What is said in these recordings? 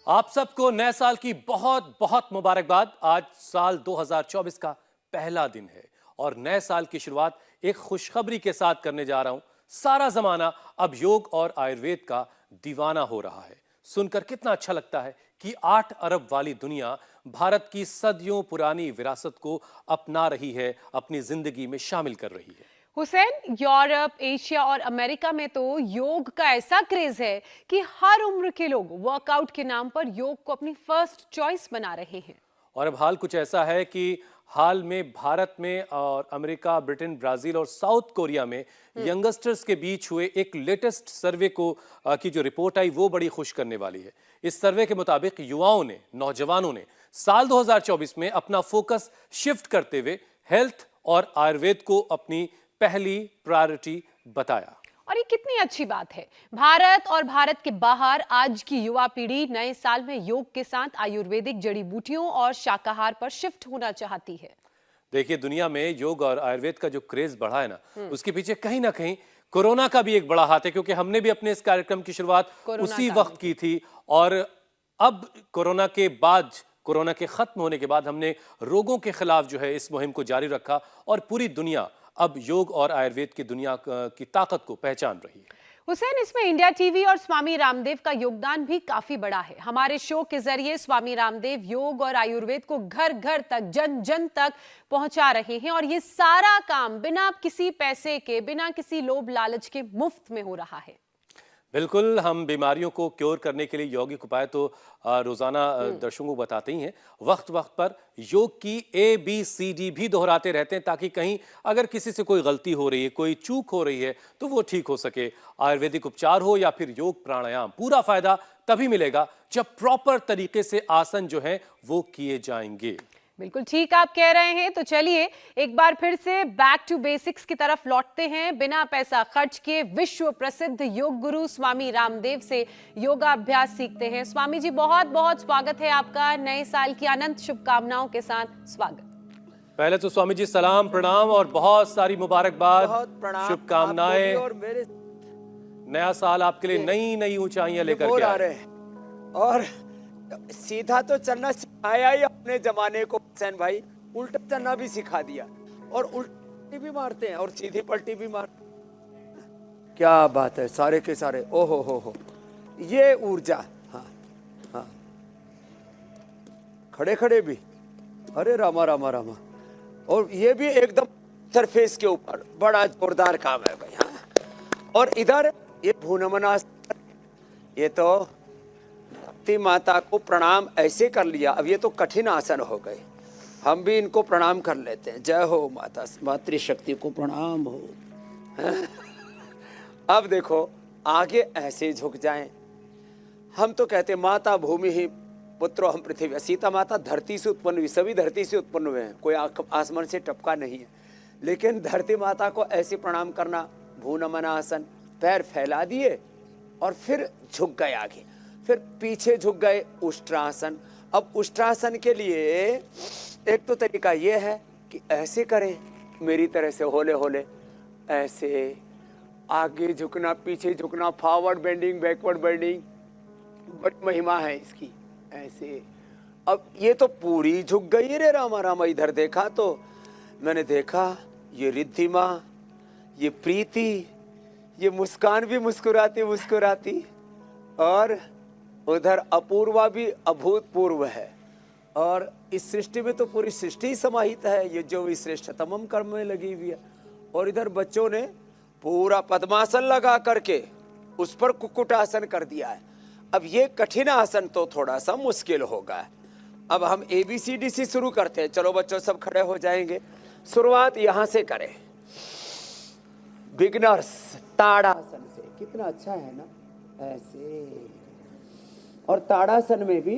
आप सबको नए साल की बहुत बहुत मुबारकबाद। आज साल 2024 का पहला दिन है और नए साल की शुरुआत एक खुशखबरी के साथ करने जा रहा हूं। सारा जमाना अब योग और आयुर्वेद का दीवाना हो रहा है। सुनकर कितना अच्छा लगता है कि 8 अरब वाली दुनिया भारत की सदियों पुरानी विरासत को अपना रही है, अपनी जिंदगी में शामिल कर रही है। हुसैन, यूरोप, एशिया और अमेरिका में तो योग का ऐसा क्रेज है कि हर उम्र के लोग वर्कआउट के नाम पर योग को अपनी फर्स्ट चॉइस बना रहे हैं। और अब हाल कुछ ऐसा है कि हाल में भारत में और अमेरिका, ब्रिटेन, ब्राजील और साउथ कोरिया में यंगस्टर्स के बीच हुए एक लेटेस्ट सर्वे की जो रिपोर्ट आई वो बड़ी खुश करने वाली है। इस सर्वे के मुताबिक युवाओं ने, नौजवानों ने साल 2024 में अपना फोकस शिफ्ट करते हुए हेल्थ और आयुर्वेद को अपनी पहली प्रायोरिटी बताया। और ये कितनी अच्छी बात है। भारत और भारत के बाहर आज की युवा पीढ़ी नए साल में योग के साथ आयुर्वेदिक जड़ी बूटियों और शाकाहार पर शिफ्ट होना चाहती है। देखिए, दुनिया में योग और आयुर्वेद का जो क्रेज बढ़ा है ना, उसके पीछे कहीं ना कहीं कोरोना का भी एक बड़ा हाथ है, क्योंकि हमने भी अपने इस कार्यक्रम की शुरुआत उसी वक्त की थी। और अब कोरोना के बाद, कोरोना के खत्म होने के बाद हमने रोगों के खिलाफ जो है इस मुहिम को जारी रखा और पूरी दुनिया अब योग और आयुर्वेद की दुनिया की ताकत को पहचान रही है। हुसैन, इसमें इंडिया टीवी और स्वामी रामदेव का योगदान भी काफी बड़ा है। हमारे शो के जरिए स्वामी रामदेव योग और आयुर्वेद को घर घर तक, जन जन तक पहुंचा रहे हैं और ये सारा काम बिना किसी पैसे के, बिना किसी लोभ लालच के मुफ्त में हो रहा है। बिल्कुल, हम बीमारियों को क्योर करने के लिए यौगिक उपाय तो रोजाना दर्शकों को बताते ही हैं। वक्त वक्त पर योग की ABCD भी दोहराते रहते हैं, ताकि कहीं अगर किसी से कोई गलती हो रही है, कोई चूक हो रही है, तो वो ठीक हो सके। आयुर्वेदिक उपचार हो या फिर योग प्राणायाम, पूरा फायदा तभी मिलेगा जब प्रॉपर तरीके से आसन जो है वो किए जाएंगे। बिल्कुल ठीक आप कह रहे हैं। तो चलिए एक बार फिर से बैक टू बेसिक्स की तरफ लौटते हैं। बिना पैसा खर्च किए विश्व प्रसिद्ध योग गुरु स्वामी रामदेव से योगाभ्यास सीखते हैं। स्वामी जी, बहुत बहुत स्वागत है आपका। नए साल की अनंत शुभकामनाओं के साथ स्वागत। पहले तो स्वामी जी सलाम, प्रणाम और बहुत सारी मुबारकबाद, शुभकामनाएं। और मेरे नया साल आपके लिए नई नई ऊंचाइयां लेकर के आ आए। रहे हैं। और सीधा तो चलना सिखाया ही अपने जमाने को हुसैन भाई, उल्टा चलना भी सिखा दिया। और उल्टी भी मारते हैं और सीधी पलटी भी मारते हैं। क्या बात है, सारे के सारे। ओहो हो, ये ऊर्जा। हाँ हाँ, खड़े खड़े भी। अरे रामा रामा रामा। और ये भी एकदम सरफेस के ऊपर, बड़ा जोरदार काम है भाई। हाँ। और इधर ये भूनमनासन, ये तो माता को प्रणाम ऐसे कर लिया। अब ये तो कठिन आसन हो गए, हम भी इनको प्रणाम कर लेते हैं। जय हो माता, मातृशक्ति को प्रणाम हो। अब देखो आगे ऐसे झुक जाएं। हम तो कहते माता भूमि ही पुत्रो हम पृथ्वी। सीता माता धरती से उत्पन्न हुई, सभी धरती से उत्पन्न हुए हैं, कोई आसमान से टपका नहीं है। लेकिन धरती माता को ऐसे प्रणाम करना, भूनमनासन, पैर फैला दिए और फिर झुक गए आगे, फिर पीछे झुक गए, उष्ट्रासन। अब उष्ट्रासन के लिए एक तो तरीका ये है कि ऐसे करें मेरी तरह से, होले होले ऐसे आगे झुकना, पीछे झुकना, फॉरवर्ड बेंडिंग, बैकवर्ड बेंडिंग, बड़ी महिमा है इसकी। ऐसे अब ये तो पूरी झुक गई रे रामा रामा। इधर देखा तो मैंने देखा ये रिद्धिमा, ये प्रीति, ये मुस्कान भी मुस्कुराती मुस्कुराती, और उधर अपूर्वा भी अभूतपूर्व है। और इस सृष्टि में तो पूरी सृष्टि समाहित है, ये जो भी श्रेष्ठतमम कर्म में लगी हुई है। और इधर बच्चों ने पूरा पद्मासन लगा करके उस पर कुक्कुटासन कर दिया है। अब ये कठिन आसन तो थोड़ा सा मुश्किल होगा। अब हम ABCD से शुरू करते हैं। चलो बच्चों, सब खड़े हो जाएंगे। शुरुआत यहाँ से करें, बिगनर्स ताड़ासन से। कितना अच्छा है ना, ऐसे। और ताड़ासन में भी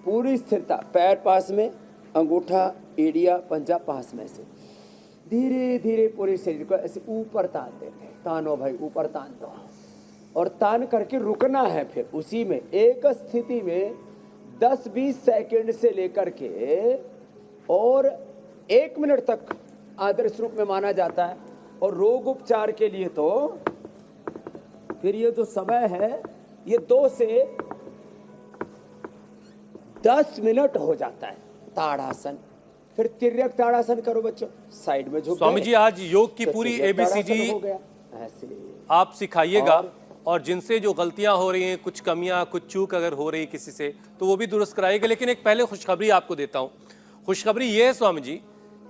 पूरी स्थिरता, पैर पास में, अंगूठा, एड़िया, पंजा पास में से धीरे धीरे पूरे शरीर को ऐसे ऊपर तान देते हैं। तानो भाई, ऊपर तान दो। और तान करके रुकना है फिर उसी में, एक स्थिति में 10-20 सेकंड से लेकर के और 1 मिनट तक आदर्श रूप में माना जाता है। और रोग उपचार के लिए तो फिर ये जो समय है, ये 2 से 10 मिनट हो जाता है। ताड़ासन, फिर तिर्यक ताड़ासन करो बच्चों, साइड में झुक स्वामी गए, जी आज योग की तो पूरी तिर्यक ताड़ासन एबीसीडी हो गया ऐसे। आप सिखाइएगा और जिनसे जो गलतियां हो रही हैं, कुछ कमियां, कुछ चूक अगर हो रही किसी से, तो वो भी दुरुस्त कराइएगा। लेकिन एक पहले खुशखबरी आपको देता हूं। खुशखबरी ये है स्वामी जी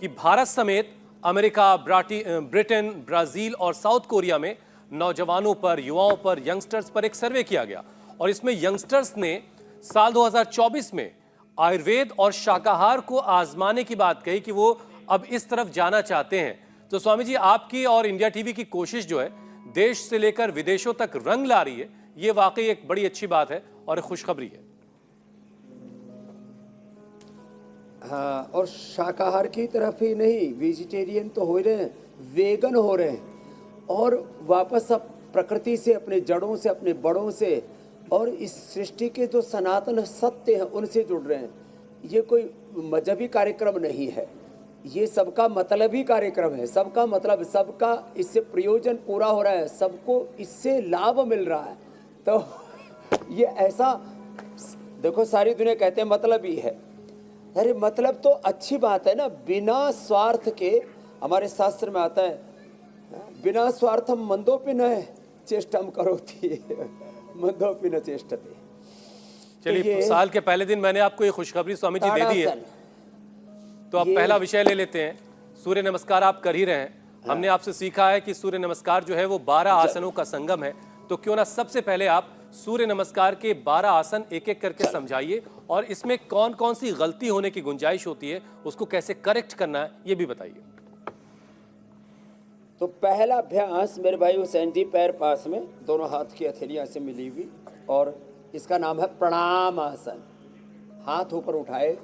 कि भारत समेत अमेरिका, ब्रिटेन, ब्राजील और साउथ कोरिया में नौजवानों पर, युवाओं पर, यंगस्टर्स पर एक सर्वे किया गया और इसमें यंगस्टर्स ने साल 2024 में आयुर्वेद और शाकाहार को आजमाने की बात कही कि वो अब इस तरफ जाना चाहते हैं। तो स्वामी जी आपकी और इंडिया टीवी की कोशिश जो है देश से लेकर विदेशों तक रंग ला रही है, ये वाकई एक बड़ी अच्छी बात है और एक खुशखबरी है। हाँ, और शाकाहार की तरफ ही नहीं, वेजिटेरियन तो हो रहे हैं, वेगन हो रहे हैं, और वापस अब प्रकृति से, अपने जड़ों से, अपने बड़ों से और इस सृष्टि के जो सनातन सत्य हैं उनसे जुड़ रहे हैं। ये कोई मजहबी कार्यक्रम नहीं है, ये सबका मतलबी कार्यक्रम है। सबका मतलब, सबका इससे प्रयोजन पूरा हो रहा है, सबको इससे लाभ मिल रहा है। तो ये ऐसा देखो, सारी दुनिया कहते हैं मतलब ही है। अरे मतलब तो अच्छी बात है ना, बिना स्वार्थ के। हमारे शास्त्र में आता है, बिना स्वार्थम मंदोपि न चेष्टम करोति मंदोपि न चेष्टते। चलिए, साल के पहले दिन मैंने आपको ये खुशखबरी स्वामी जी दे दी है, तो अब पहला विषय ले लेते हैं। सूर्य नमस्कार आप कर ही रहे हैं। हमने आपसे सीखा है कि सूर्य नमस्कार जो है वो 12 आसनों का संगम है, तो क्यों ना सबसे पहले आप सूर्य नमस्कार के 12 आसन एक एक करके समझाइए और इसमें कौन कौन सी गलती होने की गुंजाइश होती है, उसको कैसे करेक्ट करना है, ये भी बताइए। तो पहला अभ्यास मेरे भाई हुसैन जी, पैर पास में, दोनों हाथ की हथेलियां से मिली हुई, और इसका नाम है प्रणाम आसन। हाथ ऊपर उठाए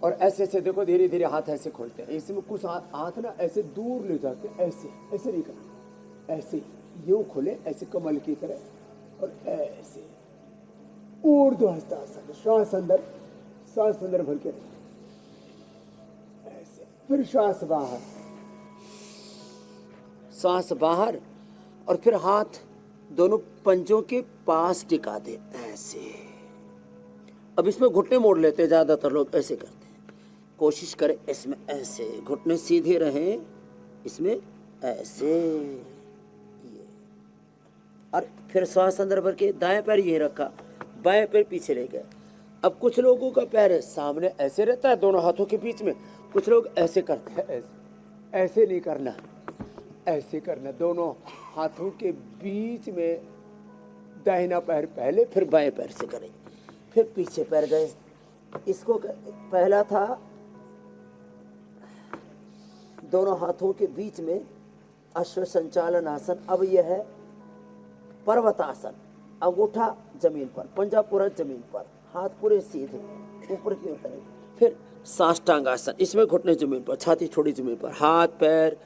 और ऐसे ऐसे देखो, धीरे धीरे हाथ ऐसे खोलते हैं। इसमें कुछ हाथ ना ऐसे दूर ले जाते, ऐसे ऐसे नहीं करना, ऐसे यूं खोले, ऐसे कमल की तरह, और ऐसे ऊर्ध्वहस्तासन, श्वास अंदर भर के ऐसे, फिर श्वास बाहर, सांस बाहर, और फिर हाथ दोनों पंजों के पास टिका दे ऐसे। अब इसमें घुटने मोड़ लेते हैं, ज्यादातर लोग ऐसे करते हैं। कोशिश करें इसमें ऐसे, घुटने सीधे रहें, इसमें ऐसे, ये, और फिर श्वास अंदर भर के दाएं पैर ये रखा, बाएं पैर पीछे ले गए। अब कुछ लोगों का पैर सामने ऐसे रहता है, दोनों हाथों के बीच में। कुछ लोग ऐसे करते हैं, ऐसे ऐसे नहीं करना, ऐसे करना, दोनों हाथों के बीच में। दाहिना पैर पहले, फिर बाएं पैर से करें, फिर पीछे पैर गए। इसको पहला था दोनों हाथों के बीच में अश्व संचालन आसन। अब यह है पर्वतासन। अंगूठा जमीन पर, पंजा पूरा जमीन पर, हाथ पूरे सीधे ऊपर की ओर करें। फिर साष्टांग आसन, इसमें घुटने जमीन पर, छाती छोड़ी जमीन पर, हाथ पैर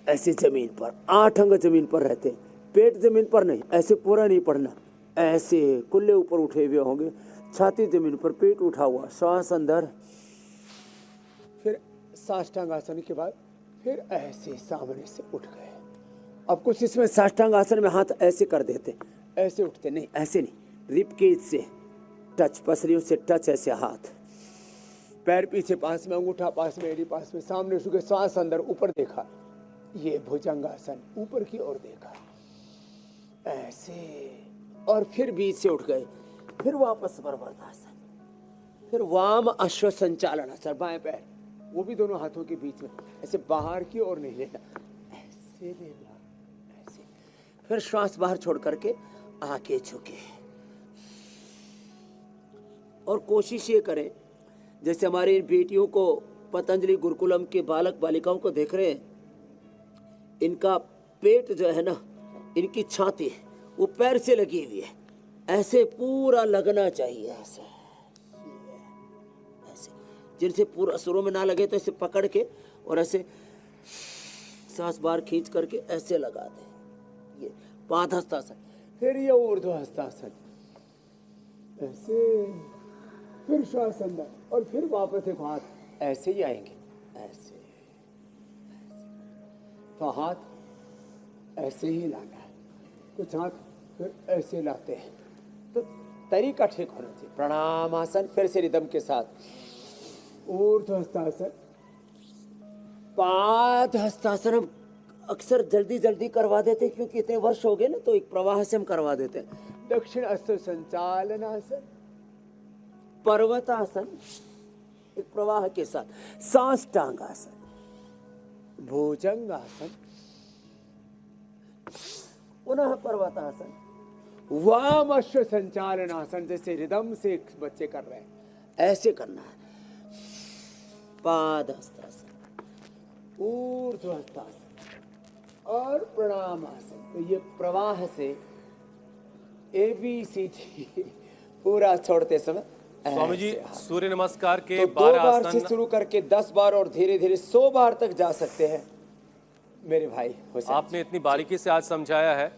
ऐसे जमीन पर, 8 अंग जमीन पर रहते, पेट जमीन पर नहीं, ऐसे पूरा नहीं पड़ना, ऐसे कुल्ले ऊपर उठे हुए होंगे, छाती जमीन पर, पेट उठा हुआ, श्वास अंदर। फिर साष्टांग आसन के बाद फिर ऐसे सामने से उठ गए। अब कुछ इसमें साष्टांग आसन में हाथ ऐसे कर देते, ऐसे उठते नहीं, ऐसे नहीं, रिब केज से टच, पसलियों से टच, ऐसे हाथ, पैर पीछे पास में, अंगूठा पास में, एड़ी पास में, सामने झुके, श्वास अंदर, ऊपर देखा, ये भुजंगासन, ऊपर की ओर देखा ऐसे, और फिर बीच से उठ गए। फिर वापस पर्वतासन, फिर वाम अश्व संचालन आसन, बाएं पैर वो भी दोनों हाथों के बीच में, ऐसे बाहर की ओर नहीं लेना, ऐसे लेना, ऐसे। फिर श्वास बाहर छोड़ करके आके झुके, और कोशिश ये करें, जैसे हमारी इन बेटियों को पतंजलि गुरुकुलम के बालक बालिकाओं को देख रहे हैं, इनका पेट जो है ना, इनकी छाती वो पैर से लगी हुई है, ऐसे पूरा लगना चाहिए, ऐसे ऐसे, जिनसे पूरा शुरू में ना लगे तो ऐसे पकड़ के और ऐसे सांस बाहर खींच करके ऐसे लगा दे। ये पादहस्तासन, फिर ये ऊर्ध्वहस्तासन, ऐसे, फिर श्वास अंदर, और फिर वापस एक हाथ ऐसे ही आएंगे, ऐसे। तो हाथ ऐसे ही लाना है, कुछ हाथ फिर ऐसे लाते हैं। तो तरीका ठीक होना चाहिए। प्रणाम आसन, फिर से रिदम के साथ ऊर्ध्व हस्तासन, पाद हस्तासन। हम अक्सर जल्दी जल्दी करवा देते हैं क्योंकि इतने वर्ष हो गए ना, तो एक प्रवाह से हम करवा देते हैं। दक्षिण हस्त संचालन आसन, पर्वतासन एक प्रवाह के साथ, साष्टांग आसन, भुजंग आसन, पुनः पर्वतासन, वाम अश्व संचालन आसन। जैसे रिदम से बच्चे कर रहे हैं ऐसे करना है। पाद हस्तासन, ऊर्ध्व हस्तासन और प्रणाम आसन। तो ये प्रवाह से ABCD पूरा छोड़ते समय स्वामी जी सूर्य नमस्कार के तो 2 12 बार से आसन शुरू करके 10 बार और धीरे धीरे 100 बार तक जा सकते हैं मेरे भाई हुसैन। आपने इतनी बारीकी से आज समझाया है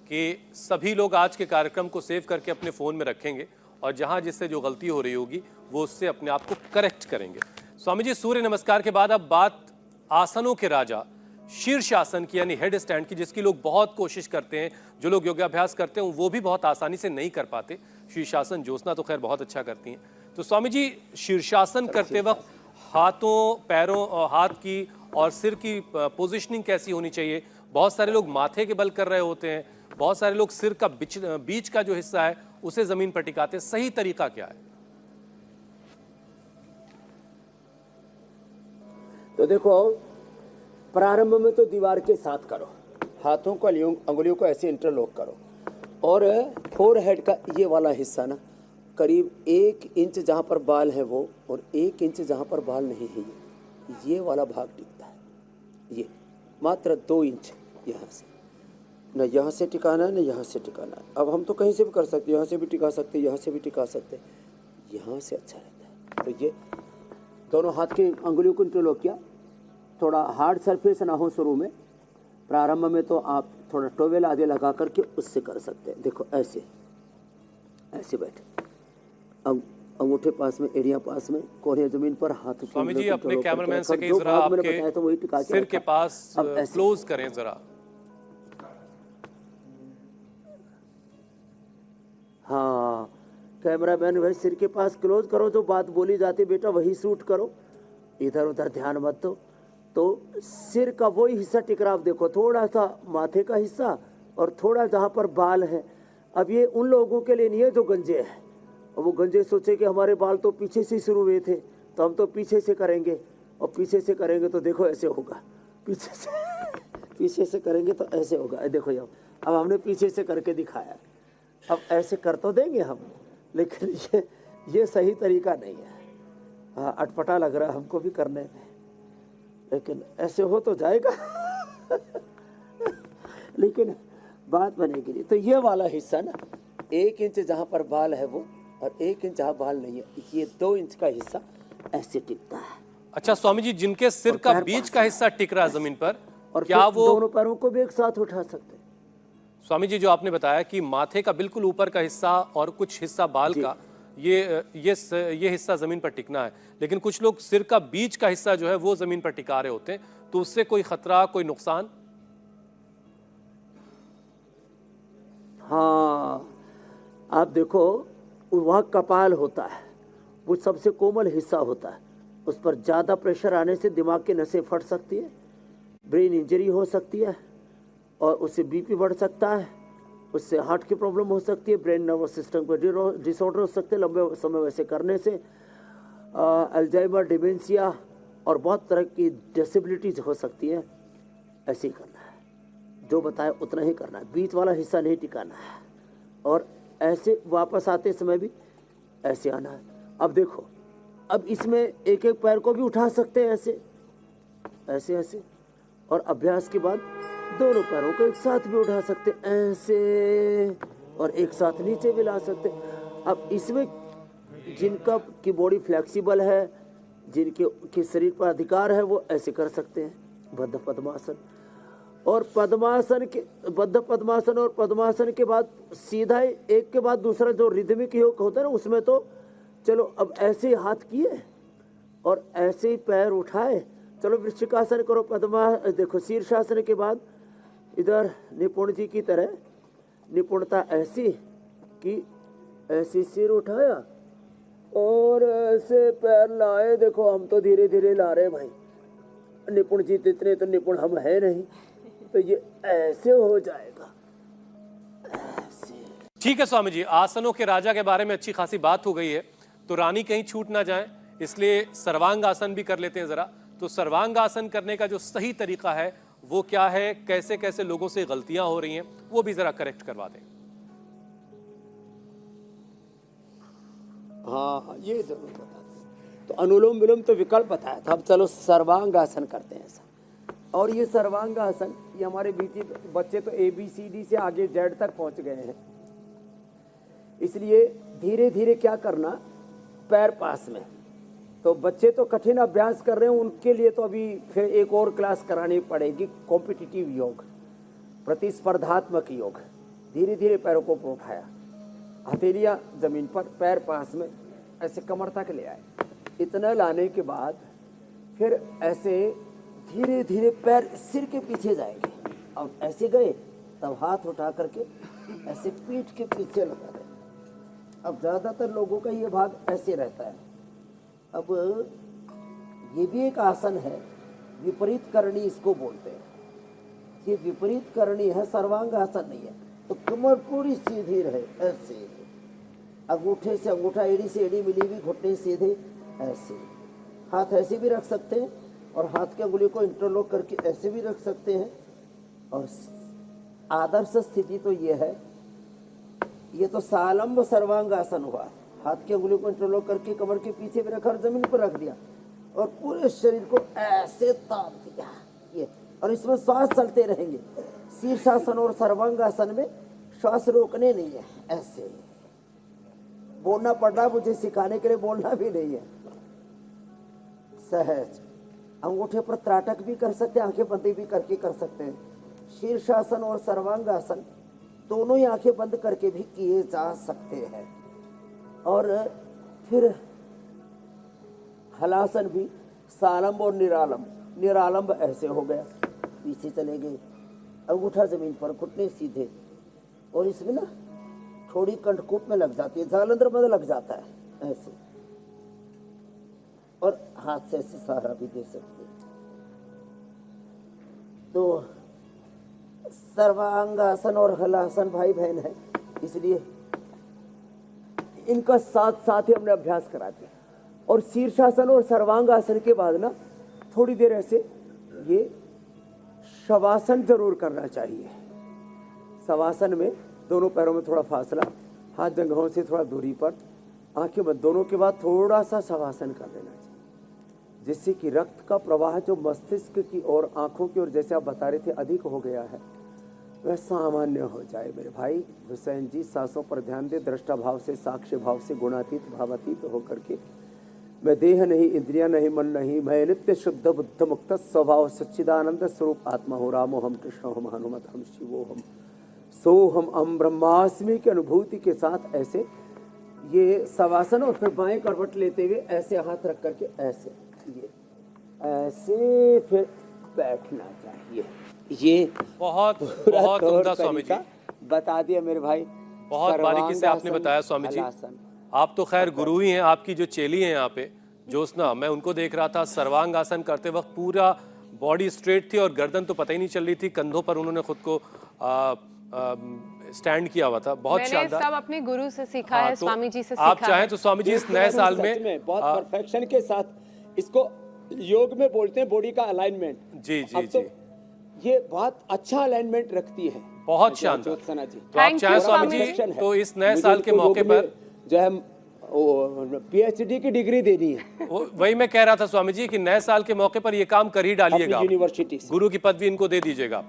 कि सभी लोग आज के कार्यक्रम को सेव करके अपने फ़ोन में रखेंगे और जहां जिससे जो गलती हो रही होगी वो उससे अपने आप को करेक्ट करेंगे। स्वामी जी सूर्य नमस्कार के बाद अब बात आसनों के राजा शीर्षासन की, यानी हेड स्टैंड की, जिसकी लोग बहुत कोशिश करते हैं। जो लोग योगाभ्यास करते हैं वो भी बहुत आसानी से नहीं कर पाते। शीर्षासन ज्योत्सना तो खैर बहुत अच्छा करती हैं। तो स्वामी जी शीर्षासन करते वक्त हाथों, पैरों और हाथ की और सिर की पोजिशनिंग कैसी होनी चाहिए? बहुत सारे लोग माथे के बल कर रहे होते हैं, बहुत सारे लोग सिर का बीच का जो हिस्सा है उसे जमीन पर टिकाते हैं। सही तरीका क्या है? तो देखो, प्रारंभ में तो दीवार के साथ करो, हाथों को अंगुलियों को ऐसे इंटरलॉक करो और फोरहेड का ये वाला हिस्सा ना करीब 1 इंच जहाँ पर बाल है वो, और 1 इंच जहाँ पर बाल नहीं है ये वाला भाग टिकता है। ये मात्र 2 इंच यहाँ से, न यहाँ से टिकाना है न यहाँ से टिकाना है। अब हम तो कहीं से भी कर सकते, यहाँ से भी टिका सकते, यहाँ से भी टिका सकते, यहाँ से अच्छा रहता है। तो ये दोनों हाथ की अंगुलियों को इंटरलॉक किया, थोड़ा हार्ड सरफेस ना हो शुरू में, प्रारंभ में तो आप थोड़ा टॉवेल आदि लगा करके उससे कर सकते हैं। देखो ऐसे ऐसे बैठे, अंगूठे पास में, एड़ियां पास में, कोहनिया जमीन पर, हाथ। स्वामी जी अपने कैमरामैन से कहिए जरा आपके तो वही टिका सिर के पास क्लोज करें जरा। हाँ, कैमरामैन भाई सिर के पास क्लोज करो, जो बात बोली जाती बेटा वही शूट करो, इधर उधर ध्यान मत दो। तो सिर का वही हिस्सा टिक रहा, आप देखो थोड़ा सा माथे का हिस्सा और थोड़ा जहाँ पर बाल है। अब ये उन लोगों के लिए नहीं है जो गंजे हैं, और वो गंजे सोचे कि हमारे बाल तो पीछे से शुरू हुए थे तो हम तो पीछे से करेंगे, और पीछे से करेंगे तो देखो ऐसे होगा, पीछे से करेंगे तो ऐसे होगा। देखो अब हमने पीछे से करके दिखाया, अब ऐसे कर तो देंगे हम, लेकिन ये सही तरीका नहीं है। हाँ, अटपटा लग रहा है हमको भी करने में, लेकिन ऐसे हो तो जाएगा लेकिन बात बनेगी नहीं। तो ये वाला हिस्सा ना 1 इंच जहाँ पर बाल है वो, और 1 इंच जहाँ बाल नहीं है, ये 2 इंच का हिस्सा ऐसे टिकता है। अच्छा स्वामी जी, जिनके सिर का बीच का हिस्सा टिक रहा है जमीन पर, और क्या वो दोनों पैरों को भी एक साथ उठा सकते हैं? स्वामी जी जो आपने बताया कि माथे का बिल्कुल ऊपर का हिस्सा और कुछ हिस्सा बाल का, ये हिस्सा जमीन पर टिकना है, लेकिन कुछ लोग सिर का बीच का हिस्सा जो है वो जमीन पर टिका रहे होते हैं, तो उससे कोई खतरा, कोई नुकसान? हाँ, आप देखो वहाँ कपाल होता है, वो सबसे कोमल हिस्सा होता है, उस पर ज़्यादा प्रेशर आने से दिमाग की नसें फट सकती है, ब्रेन इंजरी हो सकती है, और उससे बीपी बढ़ सकता है, उससे हार्ट की प्रॉब्लम हो सकती है, ब्रेन नर्वस सिस्टम पर डिसऑर्डर हो सकते हैं लंबे समय वैसे करने से, अल्जाइमर, डिमेंशिया और बहुत तरह की डिसेबिलिटीज हो सकती है। ऐसे ही करना है, जो बताए उतना ही करना है, बीच वाला हिस्सा नहीं टिकाना है, और ऐसे वापस आते समय भी ऐसे आना है। अब देखो, अब इसमें एक एक पैर को भी उठा सकते हैं ऐसे ऐसे ऐसे, और अभ्यास के बाद दोनों पैरों को एक साथ भी उठा सकते ऐसे, और एक साथ नीचे भी ला सकते। अब इसमें जिनका की बॉडी फ्लेक्सिबल है, जिनके शरीर पर अधिकार है, वो ऐसे कर सकते हैं बद्ध पद्मासन। और बद्ध पद्मासन और पद्मासन के बाद सीधा एक के बाद दूसरा जो रिदमिक योग होता है ना, उसमें तो चलो अब ऐसे ही हाथ किए और ऐसे ही पैर उठाए, चलो वृश्चिकासन करो। देखो शीर्षासन के बाद इधर निपुण जी की तरह निपुणता ऐसी कि ऐसे सिर उठाया और ऐसे पैर लाए। देखो हम तो धीरे धीरे ला रहे भाई, निपुण जी इतने तो निपुण हम है नहीं, तो ये ऐसे हो जाएगा। ठीक है स्वामी जी, आसनों के राजा के बारे में अच्छी खासी बात हो गई है, तो रानी कहीं छूट ना जाए, इसलिए सर्वांग आसन भी कर लेते हैं जरा। तो सर्वांग आसन करने का जो सही तरीका है वो क्या है, कैसे कैसे लोगों से गलतियां हो रही हैं, वो भी जरा करेक्ट करवा दें। हाँ ये जरूर बता दें। तो अनुलोम विलोम तो विकल्प बताया था, अब चलो सर्वांग आसन करते हैं ऐसा। और ये सर्वांग आसन, ये हमारे बीच बच्चे तो ABCD से आगे Z तक पहुंच गए हैं, इसलिए धीरे धीरे क्या करना, पैर पास में। तो बच्चे तो कठिन अभ्यास कर रहे हैं, उनके लिए तो अभी फिर एक और क्लास करानी पड़ेगी, कॉम्पिटिटिव योग, प्रतिस्पर्धात्मक योग। धीरे धीरे पैरों को उठाया, हथेलियाँ जमीन पर, पैर पास में, ऐसे कमर तक ले आए। इतना लाने के बाद फिर ऐसे धीरे धीरे पैर सिर के पीछे जाएंगे। अब ऐसे गए, तब हाथ उठा करके ऐसे पीठ के पीछे लगा दें। अब ज़्यादातर लोगों का ये भाग ऐसे रहता है। अब ये भी एक आसन है, विपरीत करणी इसको बोलते हैं। ये विपरीत करणी है, सर्वांग आसन नहीं है। तो कमर पूरी सीधी रहे, ऐसे अंगूठे से अंगूठा, एड़ी से एड़ी मिली हुई, घुटने सीधे, ऐसे। हाथ ऐसे भी रख सकते हैं और हाथ की अंगुली को इंटरलॉक करके ऐसे भी रख सकते हैं। और आदर्श स्थिति तो ये है, ये तो सालंब सर्वांग आसन हुआ। हाथ की अंगुली को इंटरलॉक करके कमर के पीछे भी रखा और जमीन पर रख दिया और पूरे शरीर को ऐसे ताप दिया ये। और इसमें श्वास चलते रहेंगे। शीर्षासन और सर्वांगासन में श्वास रोकने नहीं है, ऐसे बोलना पड़ रहा है मुझे सिखाने के लिए, बोलना भी नहीं है, सहज। अंगूठे पर त्राटक भी कर सकते हैं, आंखें बंद भी करके कर सकते हैं। शीर्षासन और सर्वांगासन दोनों ही आंखें बंद करके भी किए जा सकते हैं। और फिर हलासन भी, सालंब और निरालंब। निरालंब ऐसे हो गया, पीछे चले गए, अंगूठा जमीन पर, घुटने सीधे। और इसमें ना थोड़ी कंठकूट में लग जाती है, जालंधर में लग जाता है ऐसे। और हाथ से ऐसे सहारा भी दे सकते हैं। तो सर्वांगासन और हलासन भाई बहन है, इसलिए इनका साथ साथ ही हमने अभ्यास करा दिया। और शीर्षासन और सर्वांगासन के बाद ना थोड़ी देर ऐसे ये शवासन जरूर करना चाहिए। शवासन में दोनों पैरों में थोड़ा फासला, हाथ जंघों से थोड़ा दूरी पर, आंखें बंद, दोनों के बाद थोड़ा सा शवासन कर लेना चाहिए, जिससे कि रक्त का प्रवाह जो मस्तिष्क की और आंखों की ओर, जैसे आप बता रहे थे, अधिक हो गया है, वह सामान्य हो जाए। मेरे भाई हुसैन जी, सांसों पर ध्यान दे, दृष्टा भाव से, साक्ष्य भाव से, गुणातीत भावातीत होकर के, मैं देह नहीं, इंद्रिया नहीं, मन नहीं, मैं नित्य शुद्ध बुद्ध मुक्त स्वभाव सच्चिदानंद स्वरूप आत्मा हो। रामो हम, कृष्ण हम, हनुमत हम, शिवो हम, सो हम ब्रह्मास्मि की अनुभूति के साथ ऐसे ये शवासन। और फिर बाएं करवट लेते हुए ऐसे हाथ रख करके ऐसे, ये ऐसे फिर बैठना चाहिए। ये बहुत बहुत उम्दा स्वामी जी, बता दिया मेरे भाई, बहुत बारीकी से आपने बताया स्वामी जी। आप तो खैर गुरु ही हैं, आपकी जो चेली हैं यहाँ पे ज्योत्सना, मैं उनको देख रहा था सर्वांग आसन करते वक्त पूरा बॉडी स्ट्रेट थी और गर्दन तो पता ही नहीं चल रही थी, कंधों पर उन्होंने खुद को स्टैंड किया हुआ था। बहुत शानदार, सब अपने गुरु से सीखा है, तो स्वामी जी से सीखा आप चाहें तो स्वामी जी इस नए साल में बहुत परफेक्शन के साथ, इसको योग में बोलते हैं बॉडी का अलाइनमेंट। जी जी जी, ये बहुत अच्छा अलाइनमेंट रखती है, बहुत शानदार ज्योत्सना जी। तो आप चाहें स्वामी जी तो इस नए साल के मौके पर जो है PhD की डिग्री देनी है। वही मैं कह रहा था स्वामी जी कि नए साल के मौके पर ये काम कर ही डालिएगा, यूनिवर्सिटी गुरु की पदवी इनको दे दीजिएगा।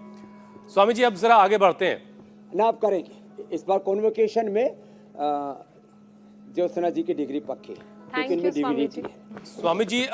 स्वामी जी अब जरा आगे बढ़ते हैं ना, आप करेंगे इस बार कॉन्वोकेशन में ज्योत्सना जी की डिग्री पक्की, thank you Swami ji. Swami ji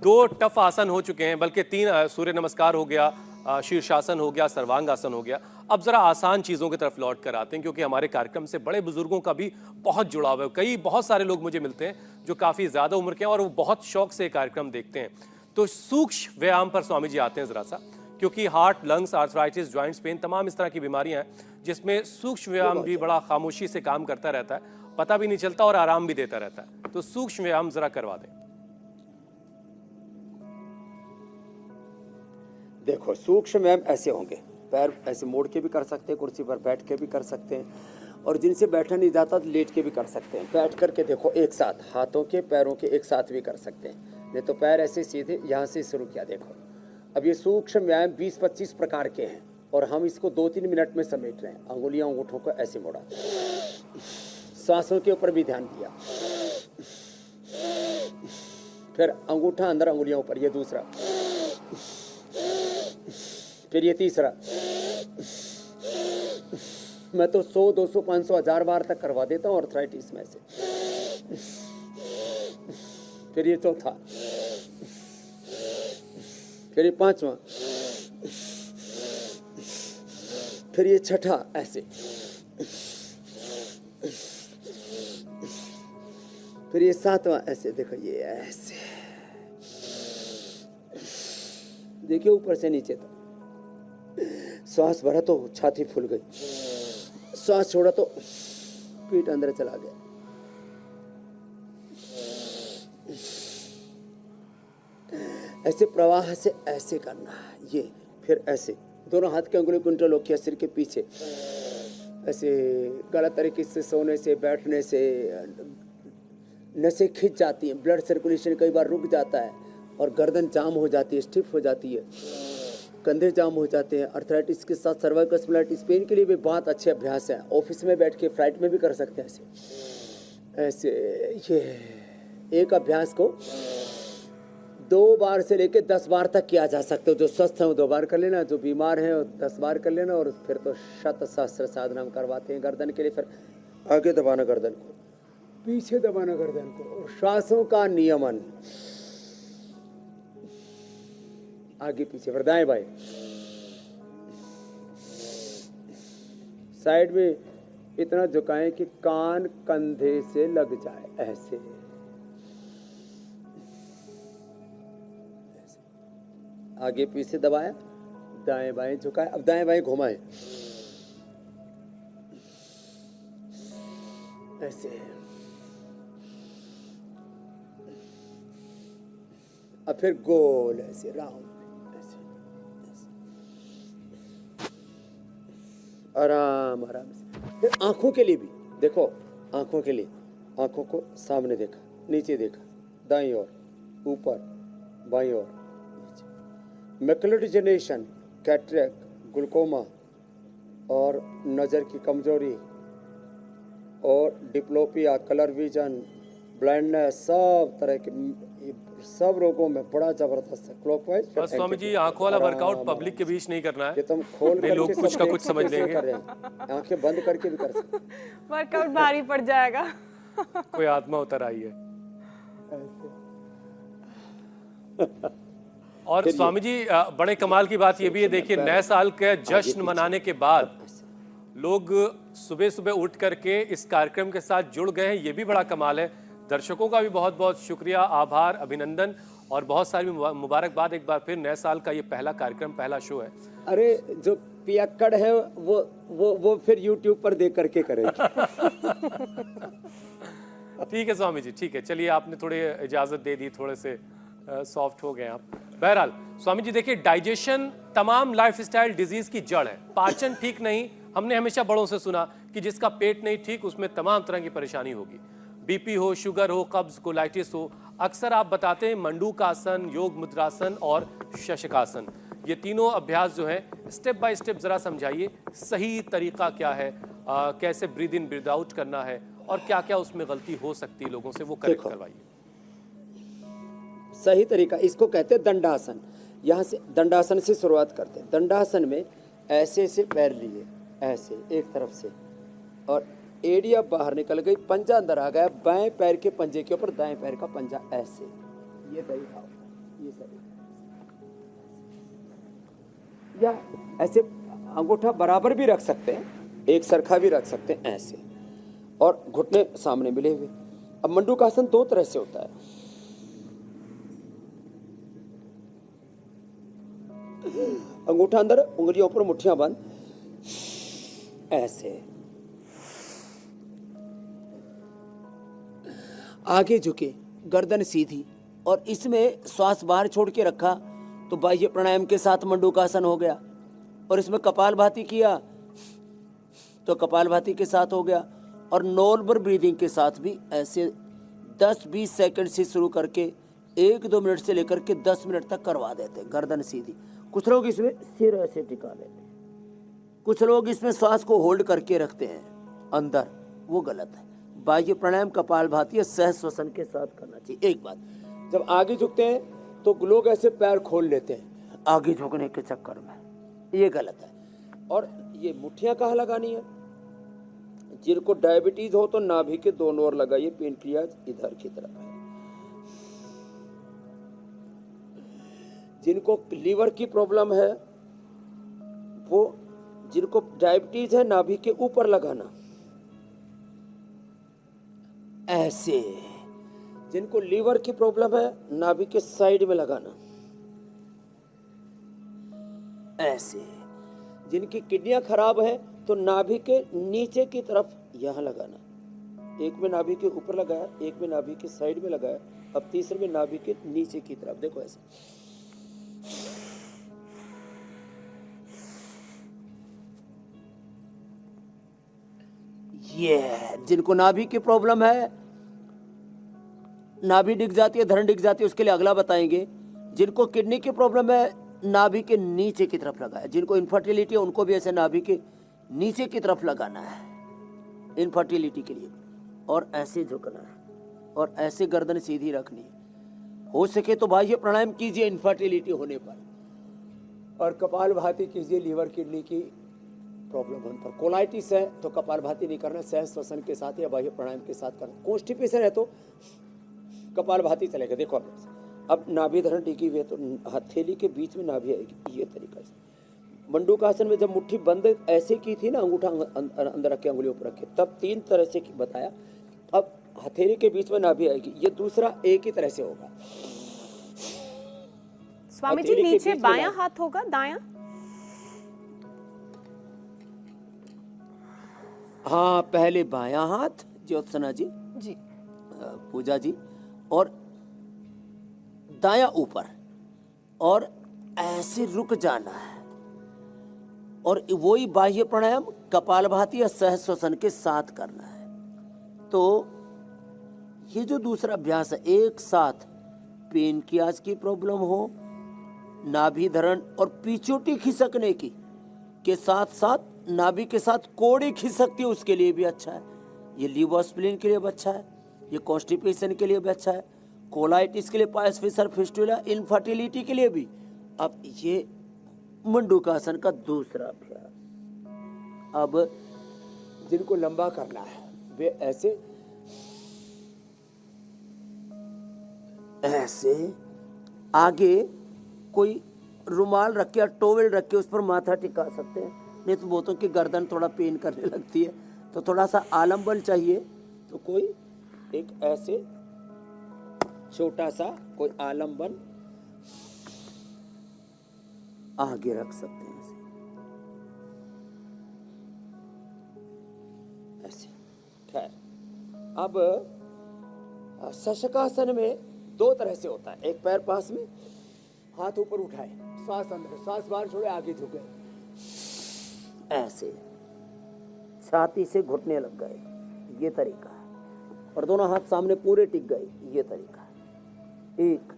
2 tough आसन हो चुके हैं, बल्कि 3, सूर्य नमस्कार हो गया, शीर्षासन हो गया, सर्वांग आसन हो गया। अब जरा आसान चीज़ों की तरफ लौट कर आते हैं, क्योंकि हमारे कार्यक्रम से बड़े बुजुर्गों का भी बहुत जुड़ाव है। बहुत सारे लोग मुझे मिलते हैं जो काफ़ी ज़्यादा उम्र के हैं और वो बहुत शौक से कार्यक्रम देखते हैं। तो सूक्ष्म व्यायाम पर स्वामी जी आते हैं ज़रा सा, क्योंकि heart, lungs, arthritis, joints pain, तमाम इस तरह की बीमारियां हैं जिसमें सूक्ष्म व्यायाम भी बड़ा खामोशी से काम करता रहता है पता भी नहीं चलता और आराम भी देता रहता है। तो सूक्ष्म व्यायाम जरा करवा दें। देखो सूक्ष्म व्यायाम ऐसे होंगे, पैर ऐसे मोड़ के भी कर सकते हैं, कुर्सी पर बैठ के भी कर सकते हैं, और जिनसे बैठा नहीं जाता तो लेट के भी कर सकते हैं। बैठ करके देखो एक साथ हाथों के पैरों के एक साथ भी कर सकते हैं, नहीं तो पैर ऐसे सीधे यहाँ से शुरू किया। देखो अब ये सूक्ष्म व्यायाम 20-25 प्रकार के हैं और हम इसको 2-3 मिनट में समेट रहे हैं। अंगुलियां अंगूठों को ऐसे मोड़ा, सांसों के ऊपर भी ध्यान दिया, फिर अंगूठा अंदर अंगुलियों ऊपर, ये दूसरा, फिर ये तीसरा। मैं तो 100, 200, 500, 1000 बार तक करवा देता हूँ आर्थराइटिस में से। फिर ये चौथा, फिर ये पांचवा, फिर ये छठा, ऐसे, फिर ये सातवां, ऐसे। देखो ये ऐसे, देखिए ऊपर से नीचे तक। श्वास भरा तो छाती फूल गई, श्वास छोड़ा तो पीठ अंदर चला गया। ऐसे प्रवाह से ऐसे करना है ये, फिर ऐसे दोनों हाथ के अंगुली को इंटरलॉक किया सिर के पीछे, ऐसे गलत तरीके से सोने से बैठने से नसें खिंच जाती हैं, ब्लड सर्कुलेशन कई बार रुक जाता है और गर्दन जाम हो जाती है, स्टिफ हो जाती है, कंधे जाम हो जाते हैं। अर्थराइटिस के साथ सर्वाइकल स्पॉन्डिलाइटिस पेन के लिए भी बहुत अच्छे अभ्यास हैं। ऑफिस में बैठ के, फ्लाइट में भी कर सकते हैं ऐसे ऐसे। ये एक अभ्यास को 2 बार से लेके 10 बार तक किया जा सकता है। जो स्वस्थ हैं वो 2 बार कर लेना, जो बीमार हैं वो 10 बार कर लेना, और फिर तो शत सहस्त्र साधना हम करवाते हैं गर्दन के लिए। फिर आगे दबाना गर्दन को, पीछे दबाना गर्दन को, और श्वासों का नियमन, आगे पीछे, फिर दाएं बाएं, साइड में इतना झुकाएं कि कान कंधे से लग जाए, ऐसे। आगे पीछे दबाया, दाएं बाएं झुकाए, अब दाएं बाएं घुमाएं, ऐसे। अब फिर गोल ऐसे, राउंड, आराम आराम से। फिर आंखों के लिए भी देखो, आंखों के लिए आंखों को सामने देखा, नीचे देखा, दाईं ओर, ऊपर, बाईं ओर, नीचे। मैकुलर डिजेनरेशन, कैटरेक्ट, ग्लूकोमा और नज़र की कमजोरी और डिप्लोपिया, कलर विजन, ब्लाइंडनेस, सब तरह के सब रोगों में बड़ा जबरदस्त है। क्लॉकवाइज। बस स्वामी जी आंखों वाला वर्कआउट पब्लिक के बीच नहीं करना है, तुम खोल नहीं लोग कुछ का कुछ समझ लेंगे। आंखें बंद करके भी कर सकते। वर्कआउट भारी पड़ जाएगा। कोई आत्मा उतर आई है। और स्वामी जी बड़े कमाल की बात ये भी है, देखिए नए साल के जश्न मनाने के बाद लोग सुबह सुबह उठ करके इस कार्यक्रम के साथ जुड़ गए हैं, ये भी बड़ा कमाल है। दर्शकों का भी बहुत बहुत शुक्रिया, आभार, अभिनंदन और बहुत सारी मुबारकबाद एक बार फिर। नए साल का ये पहला कार्यक्रम, पहला शो है। अरे जो पियक्कड़ है वो फिर YouTube पर देख करके करेगा। ठीक है स्वामी जी, ठीक है, चलिए आपने थोड़ी इजाजत दे दी, थोड़े से सॉफ्ट हो गए आप। बहरहाल स्वामी जी देखिए, डाइजेशन तमाम लाइफस्टाइल डिजीज की जड़ है। पाचन ठीक नहीं, हमने हमेशा बड़ों से सुना कि जिसका पेट नहीं ठीक उसमें तमाम तरह की परेशानी होगी, बीपी हो, शुगर हो, कब्ज, कोलाइटिस हो। अक्सर आप बताते हैं मंडूकासन, योग मुद्रासन और शशकासन, ये तीनों अभ्यास जो हैं स्टेप बाय स्टेप जरा समझाइए, सही तरीका क्या है, कैसे ब्रीद इन ब्रीद आउट करना है और क्या क्या उसमें गलती हो सकती है लोगों से, वो करेक्ट करवाइए। सही तरीका इसको कहते हैं दंडासन। यहाँ से दंडासन से शुरुआत करते हैं। दंडासन में ऐसे से पैर लिए, ऐसे एक तरफ से, और एड़िया बाहर निकल गई, पंजा अंदर आ गया, बाएं पैर के पंजे के ऊपर दाएं पैर का पंजा, ऐसे। ये तरीका, ये सही। या ऐसे अंगूठा बराबर भी रख सकते हैं, एक सरखा भी रख सकते हैं, ऐसे, और घुटने सामने मिले हुए। अब मंडूकासन 2 तरह से होता है। अंगूठा अंदर, उंगलियों पर, मुट्ठियां बंद, ऐसे। आगे झुके, गर्दन सीधी, और इसमें श्वास बाहर छोड़ के रखा तो बाह्य प्राणायाम के साथ मंडूकासन हो गया। और इसमें कपालभाति किया तो कपालभाति के साथ हो गया। और नॉर्मल ब्रीदिंग के साथ भी ऐसे 10-20 सेकंड से शुरू करके 1-2 मिनट से लेकर के 10 मिनट तक करवा देते हैं, गर्दन सीधी। कुछ लोग इसमें सिर ऐसे टिका लेते हैं, कुछ लोग इसमें श्वास को होल्ड करके रखते हैं अंदर, वो गलत है। बाह्य प्राणायाम कपालभाति सहज श्वसन के साथ करना चाहिए। एक बात, जब आगे झुकते हैं तो लोग ऐसे पैर खोल लेते हैं आगे झुकने के चक्कर में, ये गलत है। और ये मुट्ठियां कहाँ लगानी है? जिनको डायबिटीज हो तो नाभि के दोनों ओर लगाइए, पेनक्रियाज इधर की तरफ है। जिनको लीवर की प्रॉब्लम है, वो जिनको डायबिटीज है, नाभि के ऊपर लगाना ऐसे। जिनको लीवर की प्रॉब्लम है, नाभि के साइड में लगाना ऐसे। जिनकी किडनियां खराब है तो नाभि के नीचे की तरफ यहां लगाना। एक में नाभि के ऊपर लगाया, एक में नाभि के साइड में लगाया, अब तीसरे में नाभि के नीचे की तरफ, देखो ऐसे। ये जिनको नाभि की प्रॉब्लम है, नाभि डिग जाती है, धरण डिग जाती है, उसके लिए अगला बताएंगे। जिनको किडनी की प्रॉब्लम है, नाभि के नीचे की तरफ लगाया। जिनको इनफर्टिलिटी है, उनको भी ऐसे नाभि के नीचे की तरफ लगाना है इनफर्टिलिटी के लिए, और ऐसे झुकना है, और ऐसे गर्दन सीधी रखनी है। हो सके तो बाह्य प्राणायाम कीजिए इनफर्टिलिटी होने पर, और कपालभाति कीजिए लीवर किडनी की प्रॉब्लम होने पर। कोलाइटिस है तो कपालभाति नहीं करना, सहज श्वसन के साथ या बाह्य प्राणायाम के साथ करना। कॉन्स्टिपेशन है तो कपालभाति चलेगा। देखो अब नाभि धरण टिकी हुई है तो हथेली के बीच में नाभि आएगी, ये तरीका से। मंडूकासन में जब मुट्ठी बंद ऐसे की थी ना, अंगूठा अंदर रखे, अंगुलियों पर रखे, तब 3 तरह से बताया। अब हथेली के बीच में नाभि आएगी, ये दूसरा एक ही तरह से होगा। स्वामी जी नीचे बायां हाथ होगा, दायां? हाँ, पहले बायां हाथ ज्योत्सना जी, पूजा जी, और दायां ऊपर, और ऐसे रुक जाना है। और वही बाह्य प्राणायाम कपालभाति या सहज श्वसन के साथ करना है। तो ये जो दूसरा अभ्यास है, एक साथ पेनक्रियाज की प्रॉब्लम हो, नाभि धरण और पीछोटी खिसकने की के साथ साथ नाभि के साथ कोड़ी खिसकती है, उसके लिए भी अच्छा है। ये लीवर स्प्लीन के लिए भी अच्छा है, ये कॉन्स्टिपेशन के लिए भी अच्छा है, कोलाइटिस के लिए, पायस फिशर फिस्टुला, इनफर्टिलिटी के लिए भी। अब ये मंडूकासन का दूसरा अभ्यास। अब जिनको लंबा करना है वे ऐसे ऐसे आगे कोई रुमाल रख के या टोवेल रख के उस पर माथा टिका सकते हैं। नहीं तो बहुतों की गर्दन थोड़ा पेन करने लगती है, तो थोड़ा सा आलम्बन चाहिए तो कोई एक ऐसे छोटा सा कोई आलम्बन आगे रख सकते हैं ऐसे। खैर, अब शशकासन में 2 तरह से होता है। एक पैर पास में, हाथ ऊपर उठाए, श्वास अंदर, श्वास बाहर छोड़े, आगे झुके ऐसे, छाती से घुटने लग गए, ये तरीका है। और दोनों हाथ सामने पूरे टिक गए, ये तरीका है। एक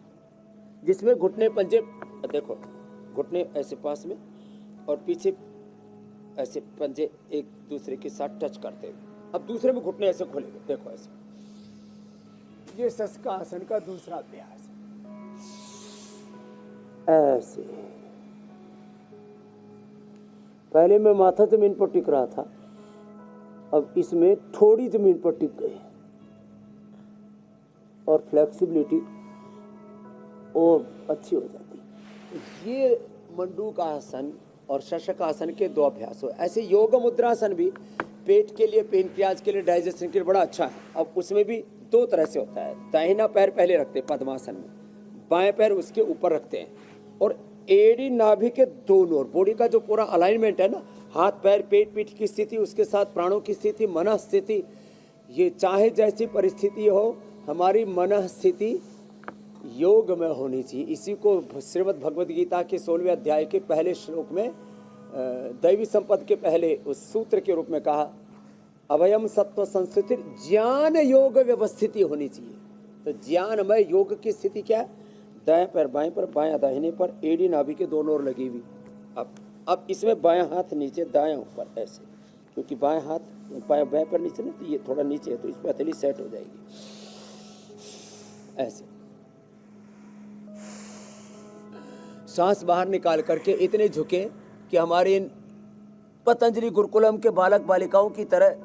जिसमें घुटने पंजे, देखो घुटने ऐसे पास में और पीछे ऐसे पंजे एक दूसरे के साथ टच करते हुए। अब दूसरे में घुटने ऐसे खोलेंगे, देखो ऐसे। ये शशकासन का दूसरा अभ्यास ऐसे। पहले मैं माथा जमीन पर टिक रहा था, अब इसमें थोड़ी जमीन पर टिक गई और फ्लेक्सिबिलिटी और अच्छी हो जाती। ये मंडूकासन और शशकासन के 2 अभ्यास हो। ऐसे योग मुद्रासन भी पेट के लिए, पेनक्रियाज के लिए, डाइजेशन के लिए बड़ा अच्छा है। अब उसमें भी 2 तरह से होता है। दाहिना पैर पहले रखते हैं पद्मासन में, बाएं पैर उसके ऊपर रखते हैं, और एड़ी नाभि के दोनों ओर, बॉडी का जो पूरा अलाइनमेंट है ना, हाथ पैर पेट पीठ की स्थिति, उसके साथ प्राणों की स्थिति, मन स्थिति, ये चाहे जैसी परिस्थिति हो, हमारी मन स्थिति योग में होनी चाहिए। इसी को श्रीमद् भगवद गीता के 16वें अध्याय के पहले श्लोक में दैवी संपद के पहले उस सूत्र के रूप में कहा, अभयम सत्व संस्थिति ज्ञान योग व्यवस्थिति होनी चाहिए। तो ज्ञानमय योग की स्थिति क्या है? दाएं पैर बाएं पर, बायां दाहिने पर, एड़ी नाभि के दोनों ओर लगी हुई। अब इसमें बायां हाथ नीचे, दायां ऊपर, ऐसे, क्योंकि बायां हाथ बाएं पर नीचे ना, तो ये थोड़ा नीचे है, तो इस पर हथेली सेट हो जाएगी ऐसे। सांस बाहर निकाल करके इतने झुके कि हमारे इन पतंजलि गुरुकुलम के बालक बालिकाओं की तरह,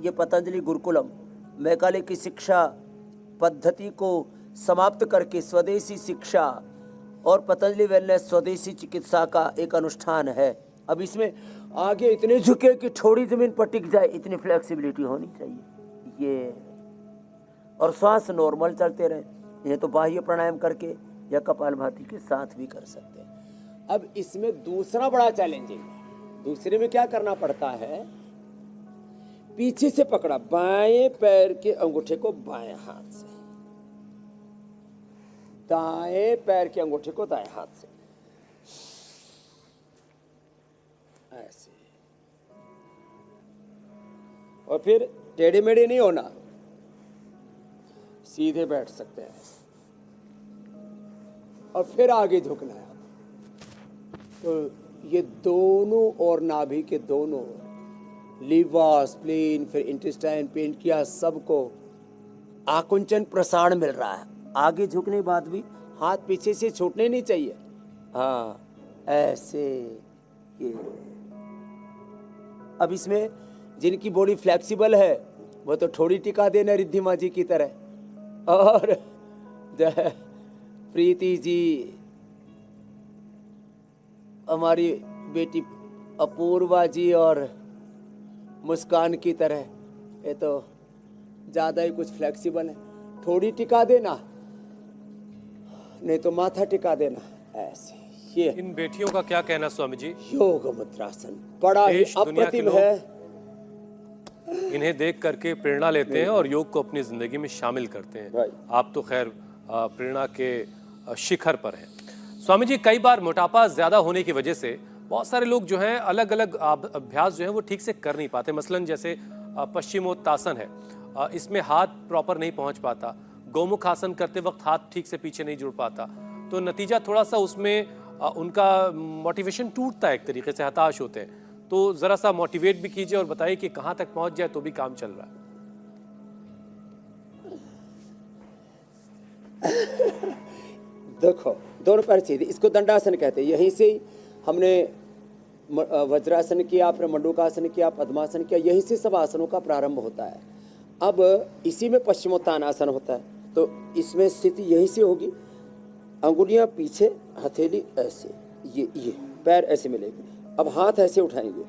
ये पतंजलि गुरुकुलम मैकाले की शिक्षा पद्धति को समाप्त करके स्वदेशी शिक्षा और पतंजलि वेलनेस स्वदेशी चिकित्सा का एक अनुष्ठान है। अब इसमें आगे इतने झुके कि थोड़ी जमीन पर टिक जाए, इतनी फ्लेक्सिबिलिटी होनी चाहिए ये। और श्वास नॉर्मल चलते रहे। ये तो बाह्य प्राणायाम करके या कपालभाति के साथ भी कर सकते हैं। अब इसमें दूसरा बड़ा चैलेंजिंग है। दूसरे में क्या करना पड़ता है? पीछे से पकड़ा बाएं पैर के अंगूठे को बाएं हाथ से, दाएं पैर के अंगूठे को दाएं हाथ से, ऐसे। और फिर टेढ़े मेढ़े नहीं होना, सीधे बैठ सकते हैं और फिर आगे झुकना है। तो ये दोनों और नाभि के दोनों, लीवर, स्प्लीन, फिर इंटेस्टाइन, पेनक्रियास, सबको आकुंचन प्रसारण मिल रहा है। आगे झुकने के बाद भी हाथ पीछे से छूटने नहीं चाहिए। हाँ, ऐसे ये। अब इसमें जिनकी बॉडी फ्लेक्सिबल है वो तो थोड़ी टिका देना रिद्धिमा जी की तरह, और प्रीति जी, हमारी बेटी अपूर्वा जी और मुस्कान की तरह, ये तो ज़्यादा ही कुछ फ्लेक्सिबल है। थोड़ी टिका देना, नहीं तो माथा टिका देना, ऐसे। ये इन बेटियों का क्या कहना स्वामी जी? योग मुद्रासन बड़ा ही देश दुनिया के अप्रतिम लोग है। इन्हें देख करके प्रेरणा लेते हैं और योग को अपनी जिंदगी में शामिल करते हैं। Right. आप तो खैर प्रेरणा के शिखर पर हैं। स्वामी जी, कई बार मोटापा ज्यादा होने की वजह से बहुत सारे लोग जो हैं अलग अलग अभ्यास जो है वो ठीक से कर नहीं पाते। मसलन जैसे पश्चिमोत्तासन है, इसमें हाथ प्रॉपर नहीं पहुंच पाता। गौमुख आसन करते वक्त हाथ ठीक से पीछे नहीं जुड़ पाता, तो नतीजा थोड़ा सा उसमें उनका मोटिवेशन टूटता है, एक तरीके से हताश होते हैं। तो जरा सा मोटिवेट भी कीजिए और बताइए कि कहां तक पहुंच जाए तो भी काम चल रहा है। देखो, दोनों पैर सीधे, इसको दंडासन कहते हैं। यहीं से ही हमने वज्रासन किया, फिर मंडूकासन किया, पद्मासन किया, यहीं से सब आसनों का प्रारंभ होता है। अब इसी में पश्चिमोत्तानासन होता है, तो इसमें स्थिति यहीं से होगी। अंगुलियां पीछे, हथेली ऐसे, ये पैर ऐसे मिलेगी। अब हाथ ऐसे उठाएंगे,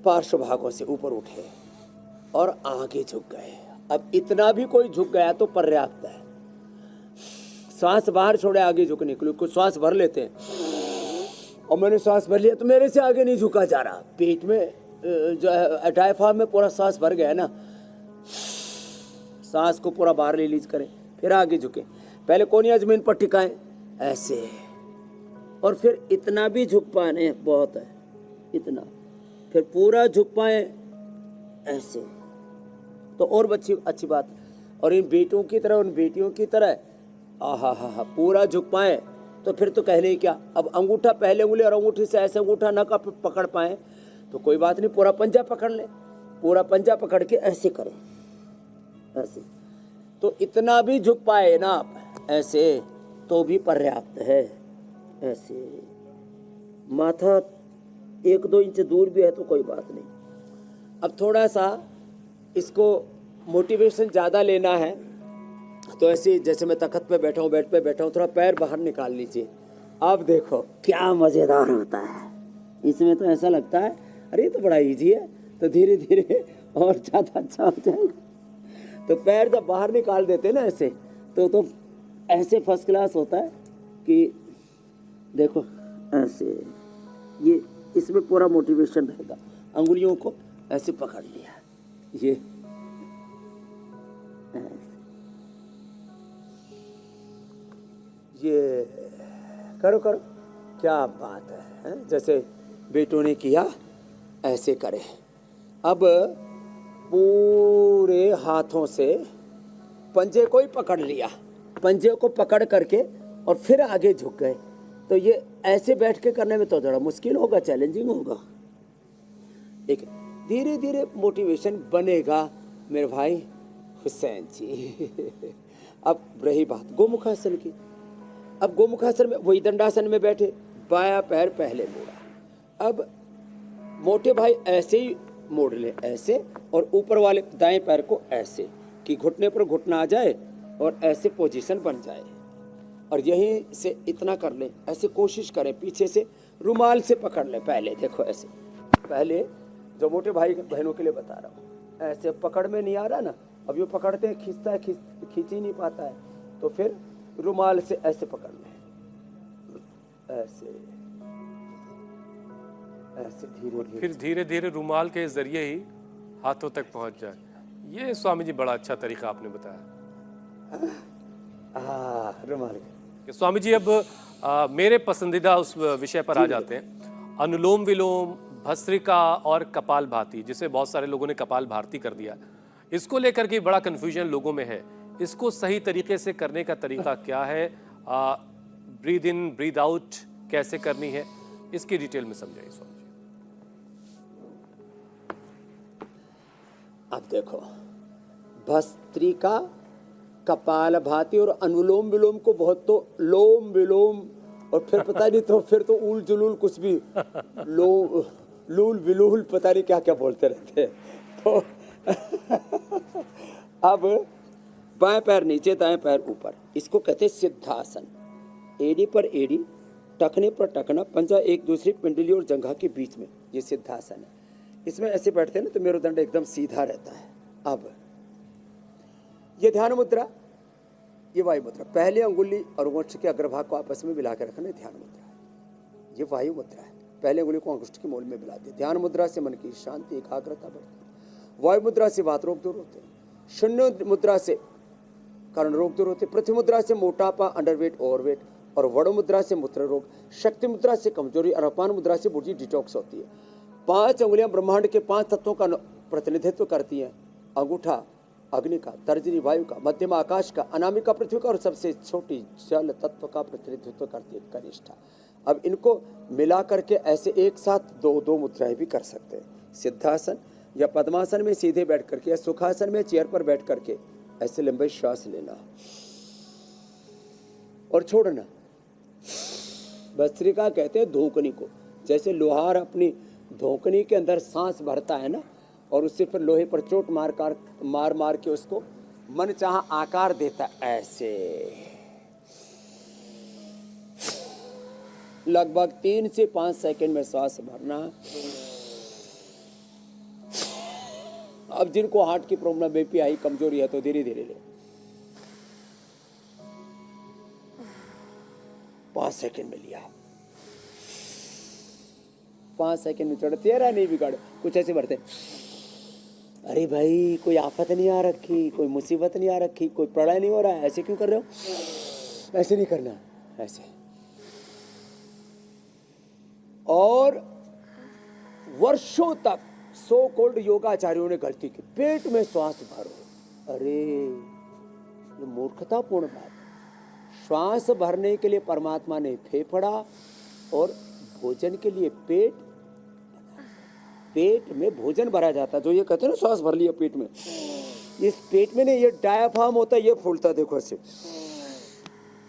पार्श्व भागों से ऊपर उठे और आगे झुक गए। अब इतना भी कोई झुक गया तो पर्याप्त है। सांस बाहर छोड़े, आगे झुकने के लिए कुछ सांस भर लेते हैं, और मैंने सांस भर लिया तो मेरे से आगे नहीं झुका जा रहा। पेट में जो है डायफ्राम में पूरा सांस भर गया ना, सांस को पूरा बाहर रिलीज करें, फिर आगे झुके। पहले कोनिया जमीन पर टिकाएं ऐसे, और फिर इतना भी झुक पाए, बहुत है इतना, फिर पूरा झुक पाए ऐसे, तो और अच्छी बात। और इन बेटों की तरह, उन बेटियों की तरह आहा पूरा झुक पाए, तो फिर तो कहने क्या। अब अंगूठा पहले उंगली और अंगूठी से ऐसे अंगूठा न पकड़ पाए तो कोई बात नहीं, पूरा पंजा पकड़ ले, पूरा पंजा पकड़ के ऐसे करें, ऐसे। तो इतना भी झुक पाए ना आप ऐसे तो भी पर्याप्त है। ऐसे माथा 1-2 इंच दूर भी है तो कोई बात नहीं। अब थोड़ा सा इसको मोटिवेशन ज़्यादा लेना है तो ऐसे, जैसे मैं तख्त पे बैठा हूँ, बेड पे बैठा हूँ, थोड़ा पैर बाहर निकाल लीजिए। अब देखो क्या मज़ेदार होता है। इसमें तो ऐसा लगता है अरे ये तो बड़ा इजी है, तो धीरे धीरे और ज़्यादा अच्छा हो जाएगा। तो पैर जब बाहर निकाल देते हैं ना ऐसे, तो ऐसे फर्स्ट क्लास होता है कि देखो ऐसे, ये इसमें पूरा मोटिवेशन रहेगा। अंगुलियों को ऐसे पकड़ लिया, ये ऐसे। करो करो, क्या बात है? जैसे बेटों ने किया ऐसे करे। अब पूरे हाथों से पंजे को ही पकड़ लिया, पंजे को पकड़ करके और फिर आगे झुक गए। तो ये ऐसे बैठ के करने में तो जरा मुश्किल होगा, चैलेंजिंग होगा। एक धीरे धीरे मोटिवेशन बनेगा मेरे भाई हुसैन जी। अब रही बात गोमुखासन की। अब गोमुखासन में वही दंडासन में बैठे, बायां पैर पहले मोड़ा। अब मोटे भाई ऐसे ही मोड़ ले, ऐसे, और ऊपर वाले दाएं पैर को ऐसे कि घुटने पर घुटना आ जाए और ऐसे पोजीशन बन जाए। और यहीं से इतना कर ले, ऐसे कोशिश करें, पीछे से रुमाल से पकड़ ले। पहले देखो ऐसे, पहले जो मोटे भाई बहनों के लिए बता रहा हूँ, ऐसे पकड़ में नहीं आ रहा ना, अब ये पकड़ते हैं, खींचता है, खींच ही नहीं पाता है, तो फिर रुमाल से ऐसे पकड़ ले, ऐसे ऐसे धीरे धीरे, फिर धीरे धीरे रुमाल के जरिए ही हाथों तक पहुंच जाए। ये स्वामी जी बड़ा अच्छा तरीका आपने बताया। रुमाल। कि स्वामी जी अब मेरे पसंदीदा उस विषय पर आ जाते हैं, अनुलोम विलोम, भस्त्रिका और कपालभाति, जिसे बहुत सारे लोगों ने कपाल भारती कर दिया। इसको लेकर के बड़ा कंफ्यूजन लोगों में है। इसको सही तरीके से करने का तरीका क्या है? ब्रीद इन ब्रीद आउट कैसे करनी है, इसकी डिटेल में समझाइए स्वामी जी। अब देखो, भस्त्रिका, कपालभाति और अनुलोम विलोम को बहुत तो लोम विलोम और फिर पता नहीं, तो फिर तो उल जुलूल कुछ भी लूल विलूल पता नहीं क्या क्या बोलते रहते हैं। तो अब बाएं पैर नीचे, दाएं पैर ऊपर, इसको कहते हैं सिद्धासन। एड़ी पर एड़ी, टखने पर टखना, पंजा एक दूसरी पिंडली और जंघा के बीच में, ये सिद्धासन है। इसमें ऐसे बैठते हैं ना तो मेरुदंड एकदम सीधा रहता है। अब ये ध्यान मुद्रा, ये वायु मुद्रा, पहले अंगुली और अंगुष्ठ के अग्रभाग को आपस में मिला के रखना, ध्यान मुद्रा है। ये वायु मुद्रा है, पहले अंगुली को अंगुष्ठ के मूल में मिला दे। ध्यान मुद्रा से मन की शांति, एकाग्रता बढ़ती है। वायु मुद्रा से वात रोग दूर होते हैं। शून्य मुद्रा से कारण रोग दूर होते हैं। पृथ्वी मुद्रा से मोटापा, अंडरवेट, ओवरवेट, और वड़ो मुद्रा से मूत्र रोग। शक्ति मुद्रा से कमजोरी और अपान मुद्रा से बुद्धि डिटॉक्स होती है। 5 उंगलियां ब्रह्मांड के 5 तत्वों का प्रतिनिधित्व करती हैं। अंगूठा अग्नि का, तर्जनी वायु का, मध्यमा आकाश का, अनामिका पृथ्वी का और सबसे छोटी जल तत्व का प्रतिनिधित्व करती है कनिष्ठा। अब इनको मिला करके ऐसे एक साथ दो मुद्राएं भी कर सकते हैं। सिद्धासन या पद्मासन में सीधे बैठ करके, या सुखासन में चेयर पर बैठ करके ऐसे लंबे श्वास लेना और छोड़ना। भस्त्रिका कहते हैं धोकनी को, जैसे लोहार अपनी धोकनी के अंदर सांस भरता है ना, और उससे फिर लोहे पर चोट मार के उसको मन चाहा आकार देता है। ऐसे लगभग 3 से 5 सेकंड में श्वास भरना। अब जिनको हार्ट की प्रॉब्लम, बीपी हाई, कमजोरी है तो धीरे धीरे ले। 5 सेकंड में लिया, 5 सेकंड में छोड़, तेरा नहीं बिगाड़। कुछ ऐसे भरते, अरे भाई कोई आफत नहीं आ रखी, कोई मुसीबत नहीं आ रखी, कोई प्रलय नहीं हो रहा है, ऐसे क्यों कर रहे हो? ऐसे नहीं करना, ऐसे। और वर्षों तक सो कोल्ड योगाचार्यों ने गलती की, पेट में श्वास भरो। अरे ये मूर्खतापूर्ण बात। श्वास भरने के लिए परमात्मा ने फेफड़ा और भोजन के लिए पेट में भोजन भरा जाता है। जो ये कहते हैं ना श्वास भर लिया पेट में, इस पेट में ने ये डायाफ्राम होता है, ये फूलता है, देखो ऐसे।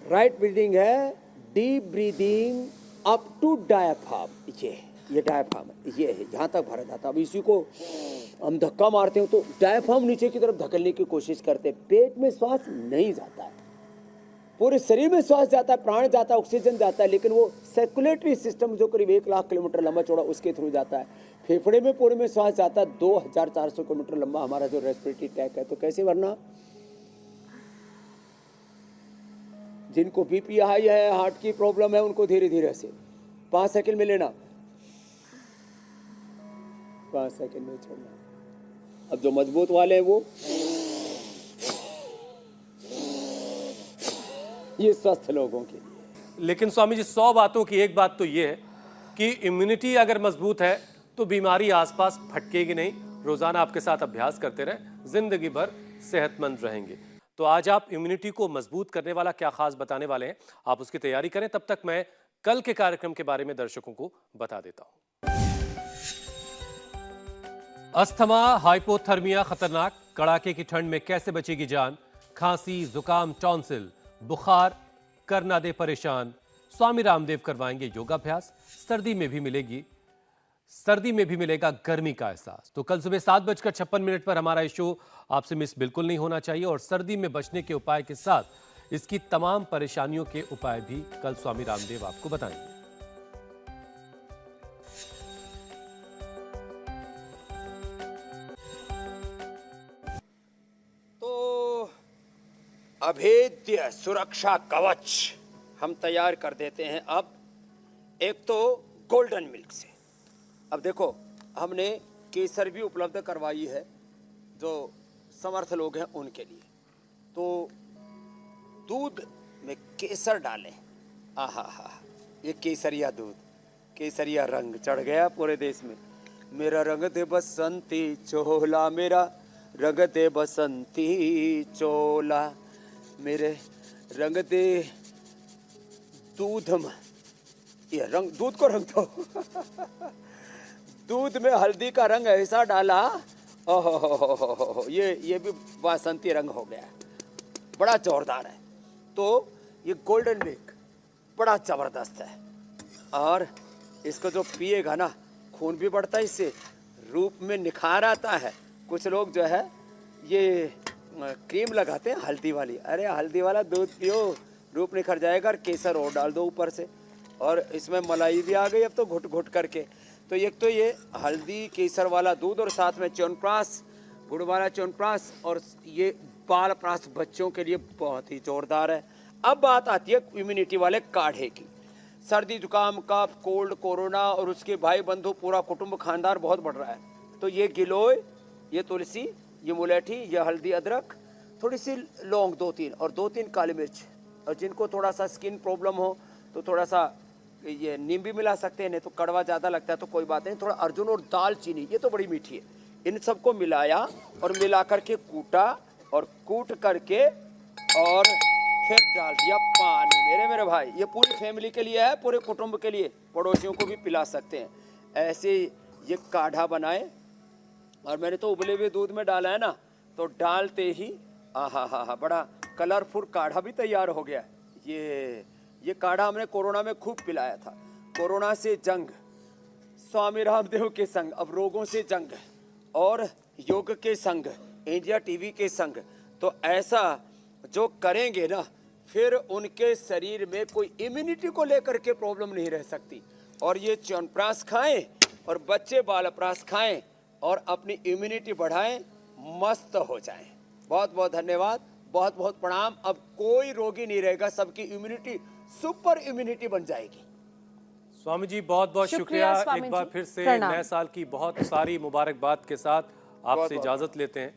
राइट ब्रीदिंग है, deep breathing up to diaphragm, ये डायाफ्राम है, ये है, यहाँ तक भरा जाता है। अब इसी को हम धक्का मारते हैं तो डायाफ्राम नीचे की तरफ धकेलने की कोशिश करते हैं, पेट में श्वास नहीं जाता है। पूरे शरीर में श्वास जाता है, प्राण जाता है, ऑक्सीजन जाता है, लेकिन वो सर्कुलेटरी सिस्टम जो करीब 1 लाख किलोमीटर लंबा चौड़ा, उसके थ्रू जाता है। फेफड़े में पूरे में श्वास जाता है 2400 किलोमीटर लंबा हमारा जो रेस्पिरेटरी ट्रैक है। तो कैसे भरना? जिनको बीपी हाई है, हार्ट की प्रॉब्लम है, उनको धीरे धीरे से 5 सेकंड में लेना, 5 सेकंड में छोड़ना। अब जो मजबूत वाले हैं वो ये स्वस्थ लोगों के लिए। लेकिन स्वामी जी 100 बातों की एक बात तो ये है कि इम्यूनिटी अगर मजबूत है तो बीमारी आसपास फटकेगी नहीं। रोजाना आपके साथ अभ्यास करते रहें, जिंदगी भर सेहतमंद रहेंगे। तो आज आप इम्यूनिटी को मजबूत करने वाला क्या खास बताने वाले हैं, आप उसकी तैयारी करें। तब तक मैं कल के कार्यक्रम के बारे में दर्शकों को बता देता हूं। अस्थमा, हाइपोथर्मिया खतरनाक, कड़ाके की ठंड में कैसे बचेगी जान। खांसी, जुकाम, टॉन्सिल, बुखार करना दे परेशान। स्वामी रामदेव करवाएंगे योगाभ्यास। सर्दी में भी मिलेगा गर्मी का एहसास। तो कल सुबह 7:56 पर हमारा शो आपसे मिस बिल्कुल नहीं होना चाहिए। और सर्दी में बचने के उपाय के साथ इसकी तमाम परेशानियों के उपाय भी कल स्वामी रामदेव आपको बताएंगे। तो अभेद्य सुरक्षा कवच हम तैयार कर देते हैं। अब एक तो गोल्डन मिल्क से, अब देखो हमने केसर भी उपलब्ध करवाई है जो समर्थ लोग हैं उनके लिए। तो दूध में केसर डालें, आहा हा, ये केसरिया दूध, केसरिया रंग चढ़ गया पूरे देश में। मेरा रंग दे बसंती चोला, मेरा रंग दे बसंती चोला, मेरे रंग दे दूध में, ये रंग दूध को रंग दो दूध में हल्दी का रंग ऐसा डाला, ओहो, ये भी वासंती रंग हो गया, बड़ा जोरदार है। तो ये गोल्डन मिल्क बड़ा जबरदस्त है और इसको जो पिएगा ना खून भी बढ़ता है, इससे रूप में निखार आता है। कुछ लोग जो है ये क्रीम लगाते हैं हल्दी वाली, अरे हल्दी वाला दूध पियो, रूप निखर जाएगा। और केसर और डाल दो ऊपर से, और इसमें मलाई भी आ गई अब तो घुट घुट करके। तो एक तो ये हल्दी केसर वाला दूध और साथ में च्यवनप्राश, गुड़ वाला च्यवनप्राश, और ये बालप्राश बच्चों के लिए बहुत ही जोरदार है। अब बात आती है इम्यूनिटी वाले काढ़े की। सर्दी जुकाम, कफ, कोल्ड, कोरोना और उसके भाई बंधु पूरा कुटुंब खानदार बहुत बढ़ रहा है। तो ये गिलोय, ये तुलसी, ये मुलेठी, ये हल्दी अदरक, थोड़ी सी लौंग 2-3 और 2-3 काली मिर्च, और जिनको थोड़ा सा स्किन प्रॉब्लम हो तो थोड़ा सा ये नीम भी मिला सकते हैं, नहीं तो कड़वा ज़्यादा लगता है तो कोई बात नहीं, थोड़ा अर्जुन और दालचीनी, ये तो बड़ी मीठी है। इन सबको मिलाया और मिला करके कूटा, और कूट करके और फिर डाल दिया पानी। मेरे भाई, ये पूरी फैमिली के लिए है, पूरे कुटुंब के लिए, पड़ोसियों को भी पिला सकते हैं। ऐसे ये काढ़ा बनाए, और मैंने तो उबले हुए दूध में डाला है ना, तो डालते ही आहा हा, बड़ा कलरफुल काढ़ा भी तैयार हो गया। ये काढ़ा हमने कोरोना में खूब पिलाया था। कोरोना से जंग, स्वामी रामदेव के संग, अब रोगों से जंग, और योग के संग, इंडिया टीवी के संग। तो ऐसा जो करेंगे ना, फिर उनके शरीर में कोई इम्यूनिटी को लेकर के प्रॉब्लम नहीं रह सकती। और ये च्यवनप्राश खाएं और बच्चे बालप्राश खाएं और अपनी इम्यूनिटी बढ़ाएं, मस्त हो जाएं। बहुत बहुत धन्यवाद, बहुत बहुत प्रणाम। अब कोई रोगी नहीं रहेगा, सबकी इम्यूनिटी सुपर इम्यूनिटी बन जाएगी। स्वामी जी बहुत बहुत शुक्रिया। एक बार फिर से नए साल की बहुत सारी मुबारकबाद के साथ आपसे इजाजत लेते हैं।